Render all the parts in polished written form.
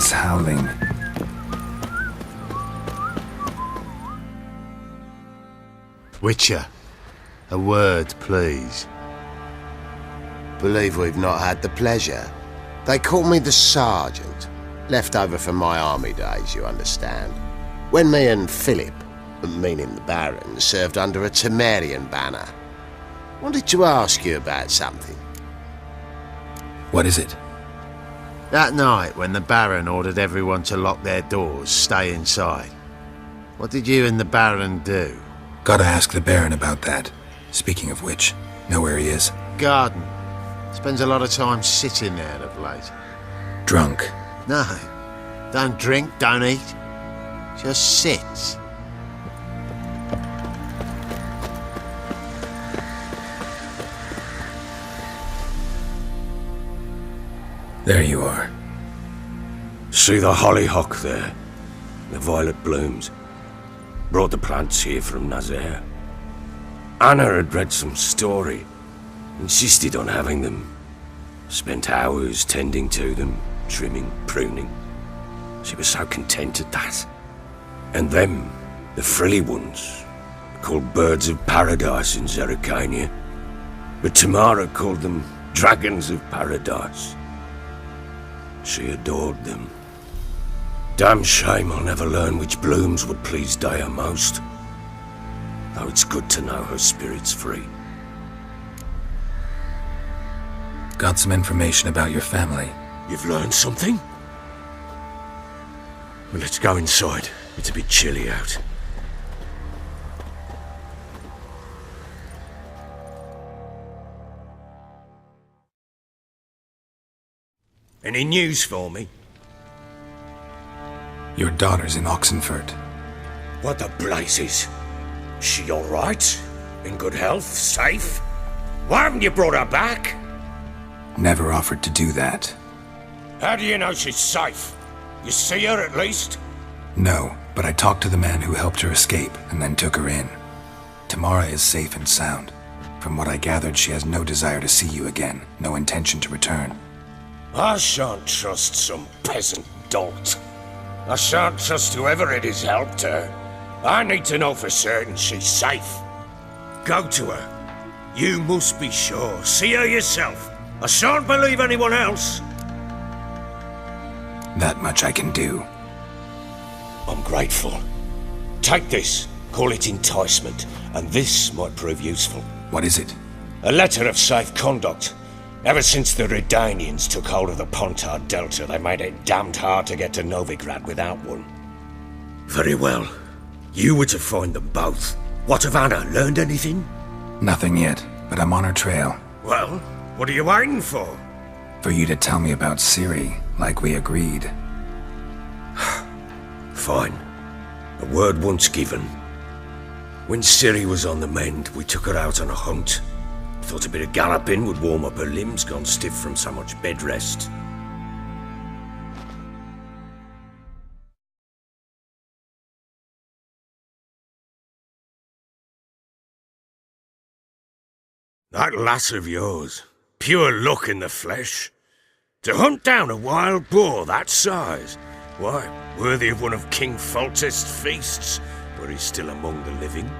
winds howling. Witcher, a word, please. Believe we've not had the pleasure. They call me the Sergeant. Left over from my army days, you understand. When me and Philip, meaning the Baron, served under a Temerian banner. Wanted to ask you about something. What is it? That night when the Baron ordered everyone to lock their doors, stay inside. What did you and the Baron do? Gotta ask the Baron about that. Speaking of which, know where he is? Garden. Spends a lot of time sitting there of late. Drunk. No. Don't drink, don't eat. Just sits. There you are. See the hollyhock there? The violet blooms. Brought the plants here from Nazaire. Anna had read some story. Insisted on having them. Spent hours tending to them, trimming, pruning. She was so content at that. And them, the frilly ones, called birds of paradise in Zerrikania. But Tamara called them dragons of paradise. She adored them. Damn shame I'll never learn which blooms would please Daya most. Though it's good to know her spirit's free. Got some information about your family. You've learned something? Well, let's go inside. It's a bit chilly out. Any news for me? Your daughter's in Oxenfurt. What the blazes? She all right? In good health? Safe? Why haven't you brought her back? Never offered to do that. How do you know she's safe? You see her at least? No, but I talked to the man who helped her escape and then took her in. Tamara is safe and sound. From what I gathered, she has no desire to see you again, no intention to return. I shan't trust some peasant dolt. I shan't trust whoever it is helped her. I need to know for certain she's safe. Go to her. You must be sure. See her yourself. I shan't believe anyone else. That much I can do. I'm grateful. Take this. Call it enticement. And this might prove useful. What is it? A letter of safe conduct. Ever since the Redanians took hold of the Pontard Delta, they made it damned hard to get to Novigrad without one. Very well. You were to find them both. What of Anna? Learned anything? Nothing yet, but I'm on her trail. Well, what are you waiting for? For you to tell me about Ciri, like we agreed. Fine. A word once given. When Ciri was on the mend, we took her out on a hunt. Thought a bit of galloping would warm up her limbs gone stiff from so much bed rest. That lass of yours, pure luck in the flesh. To hunt down a wild boar that size, why, worthy of one of King Foltest's feasts, were he still among the living.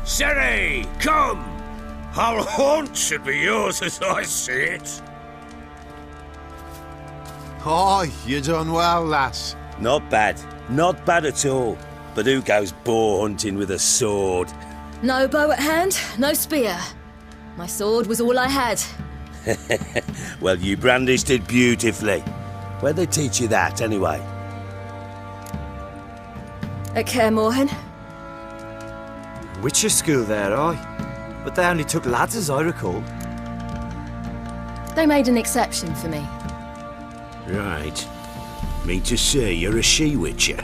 Ciri, come! Whole haunt should be yours as I see it. Oh, you done well, lass. Not bad. Not bad at all. But who goes boar hunting with a sword? No bow at hand, no spear. My sword was all I had. Well, you brandished it beautifully. Where'd they teach you that, anyway? At Kaer Morhen. Witcher school there, aye. But they only took lads, as I recall. They made an exception for me. Right. Mean to say you're a she-witcher?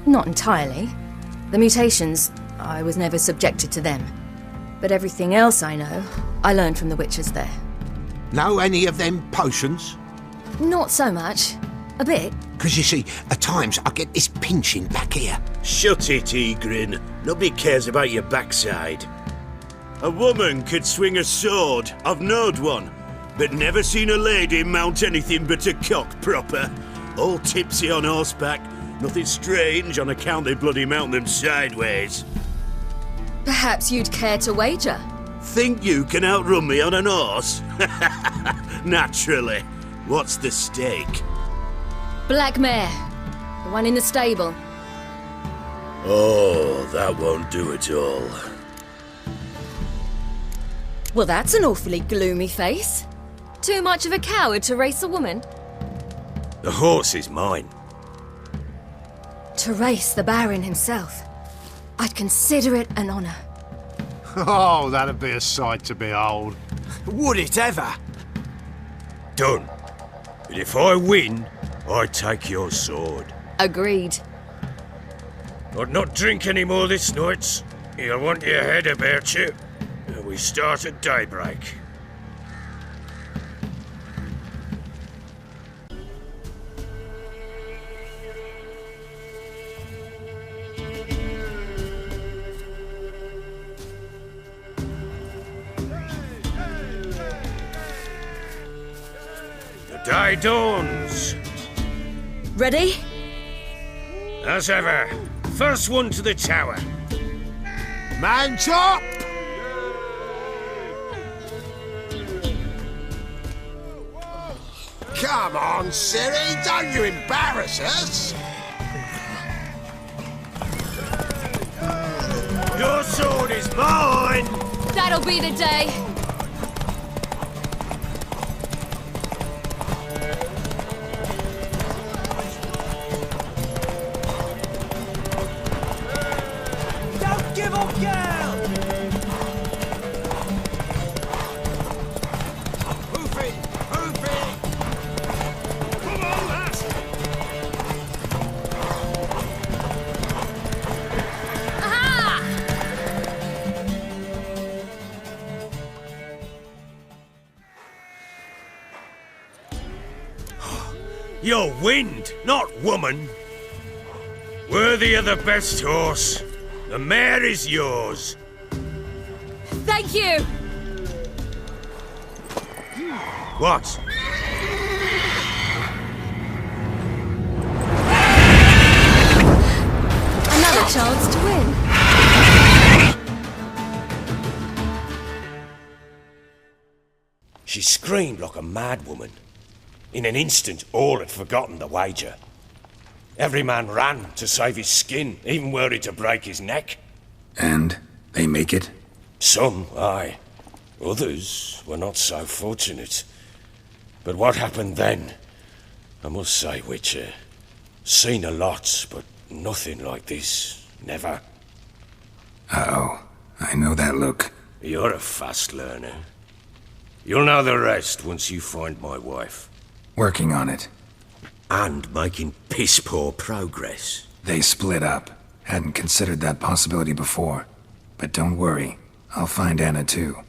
Not entirely. The mutations, I was never subjected to them. But everything else I know, I learned from the witches there. Know any of them potions? Not so much. A bit. Because you see, at times I get this pinching back here. Shut it, Egrin. Nobody cares about your backside. A woman could swing a sword. I've knowed one. but never seen a lady mount anything but a cock proper. All tipsy on horseback, nothing strange on account they bloody mount them sideways. Perhaps you'd care to wager? Think you can outrun me on an horse? Naturally. What's the stake? Black mare. The one in the stable. Oh, that won't do at all. Well, that's an awfully gloomy face. Too much of a coward to race a woman? The horse is mine. To race the Baron himself. I'd consider it an honour. Oh, that'd be a sight to behold. Would it ever? Done. But if I win, I take your sword. Agreed. I'd not drink any more this night. You'll want your head about you. And we start at daybreak. The day dawns. Ready? As ever, first one to the tower. Man chop! Come on, Siri, don't you embarrass us! Your sword is mine! That'll be the day. Don't give up, girl! Hoof it! Hoof it! Come on, lass! You're wind, not woman. Worthy of the best horse. The mare is yours. Thank you! What? Another chance to win. She screamed like a mad woman. In an instant, all had forgotten the wager. Every man ran to save his skin, even were it to break his neck. And they make it? Some, aye. Others were not so fortunate. But what happened then? I must say, Witcher, seen a lot, but nothing like this. Never. Uh-oh. I know that look. You're a fast learner. You'll know the rest once you find my wife. Working on it. And making piss-poor progress. They split up. Hadn't considered that possibility before. But don't worry. I'll find Anna too.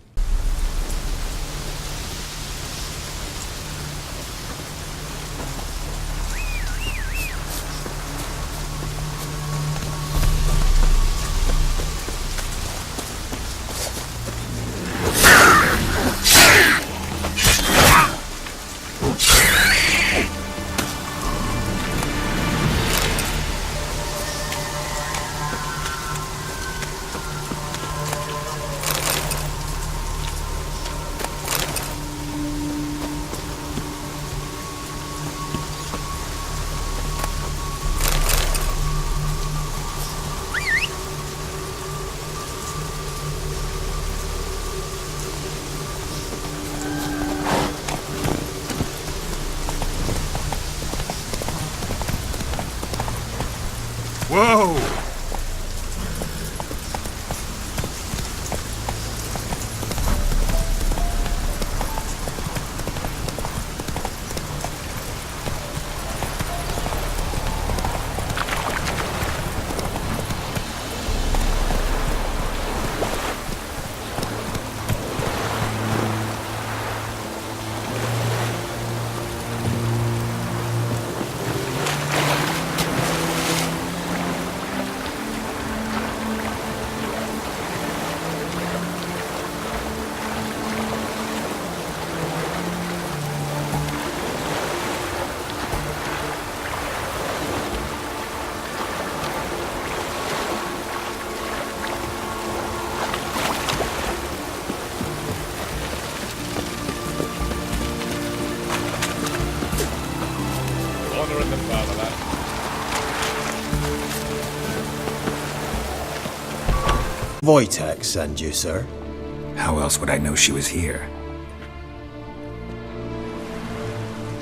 Whoa! Wojtek sent you, sir. How else would I know she was here?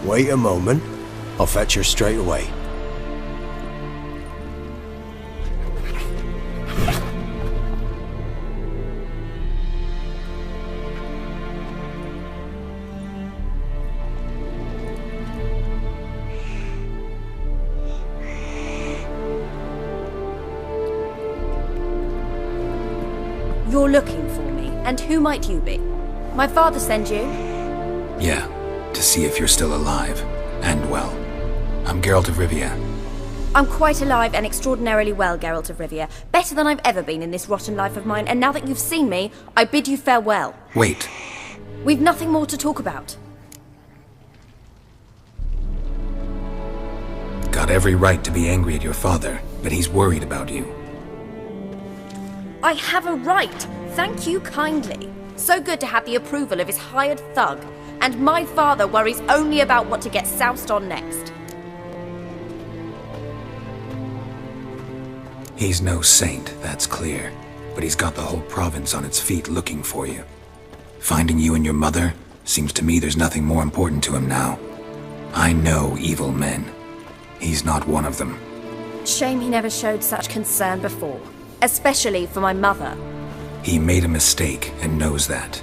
Wait a moment. I'll fetch her straight away. You're looking for me, and who might you be? My father sent you? Yeah, to see if you're still alive. And well. I'm Geralt of Rivia. I'm quite alive and extraordinarily well, Geralt of Rivia. Better than I've ever been in this rotten life of mine, and now that you've seen me, I bid you farewell. Wait. We've nothing more to talk about. Got every right to be angry at your father, but he's worried about you. I have a right. Thank you kindly. So good to have the approval of his hired thug. And my father worries only about what to get soused on next. He's no saint, that's clear. But he's got the whole province on its feet looking for you. Finding you and your mother, seems to me there's nothing more important to him now. I know evil men. He's not one of them. Shame he never showed such concern before. Especially for my mother. He made a mistake and knows that.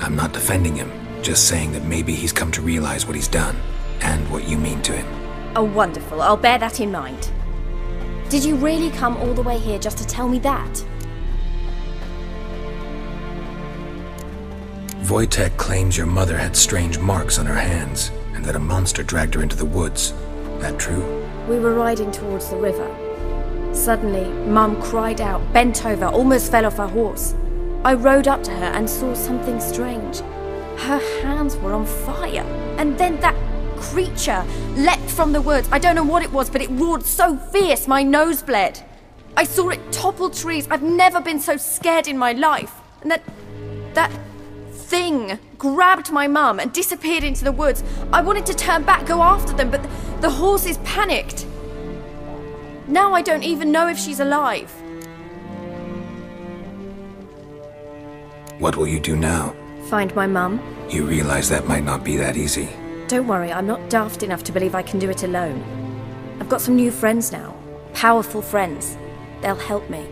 I'm not defending him, just saying that maybe he's come to realize what he's done, and what you mean to him. Oh, wonderful. I'll bear that in mind. Did you really come all the way here just to tell me that? Wojtek claims your mother had strange marks on her hands, and that a monster dragged her into the woods. That true? We were riding towards the river. Suddenly, Mum cried out, bent over, almost fell off her horse. I rode up to her and saw something strange. Her hands were on fire. And then that creature leapt from the woods. I don't know what it was, but it roared so fierce my nose bled. I saw it topple trees. I've never been so scared in my life. And that thing grabbed my mum and disappeared into the woods. I wanted to turn back, go after them, but the horses panicked. Now I don't even know if she's alive. What will you do now? Find my mum. You realize that might not be that easy. Don't worry, I'm not daft enough to believe I can do it alone. I've got some new friends now. Powerful friends. They'll help me.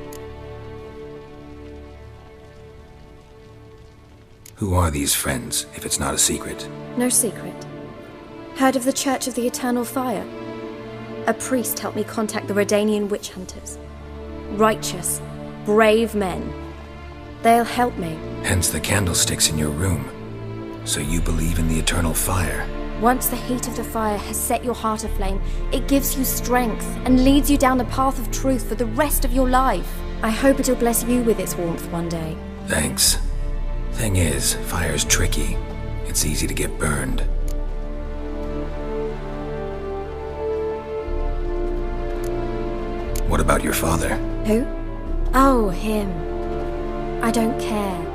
Who are these friends, if it's not a secret? No secret. Heard of the Church of the Eternal Fire? A priest helped me contact the Redanian witch hunters. Righteous, brave men. They'll help me. Hence the candlesticks in your room. So you believe in the eternal fire? Once the heat of the fire has set your heart aflame, it gives you strength and leads you down the path of truth for the rest of your life. I hope it'll bless you with its warmth one day. Thanks. Thing is, fire's tricky. It's easy to get burned. What about your father? Who? Oh, him. I don't care.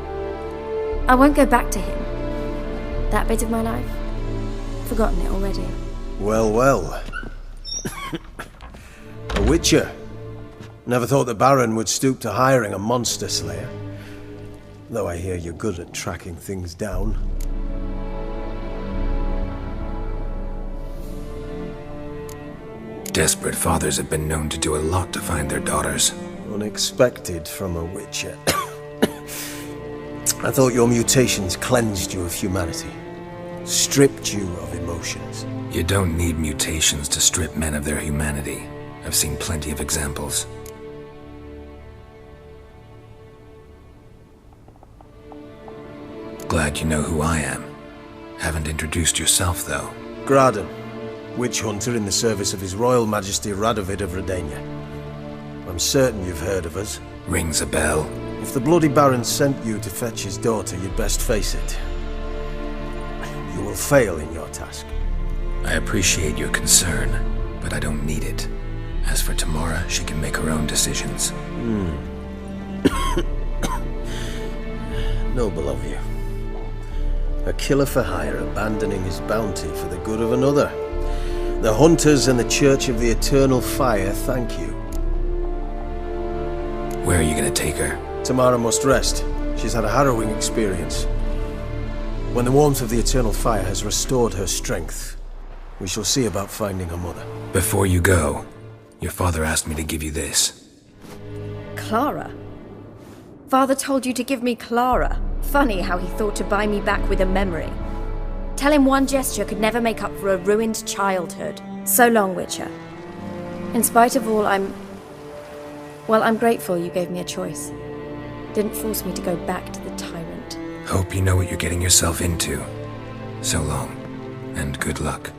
I won't go back to him. That bit of my life? Forgotten it already. Well, well. A witcher. Never thought the Baron would stoop to hiring a monster slayer. Though I hear you're good at tracking things down. Desperate fathers have been known to do a lot to find their daughters. Unexpected from a witcher. I thought your mutations cleansed you of humanity. Stripped you of emotions. You don't need mutations to strip men of their humanity. I've seen plenty of examples. Glad you know who I am. Haven't introduced yourself, though. Graden, witch hunter in the service of His Royal Majesty Radovid of Redania. I'm certain you've heard of us. Rings a bell. If the Bloody Baron sent you to fetch his daughter, you'd best face it. You will fail in your task. I appreciate your concern, but I don't need it. As for Tamara, she can make her own decisions. Noble of you. A killer for hire abandoning his bounty for the good of another. The Hunters and the Church of the Eternal Fire thank you. Where are you gonna take her? Tamara must rest. She's had a harrowing experience. When the warmth of the eternal fire has restored her strength, we shall see about finding her mother. Before you go, your father asked me to give you this. Clara? Father told you to give me Clara. Funny how he thought to buy me back with a memory. Tell him one gesture could never make up for a ruined childhood. So long, Witcher. In spite of all, I'm grateful you gave me a choice. Didn't force me to go back to the tyrant. Hope you know what you're getting yourself into. So long, and good luck.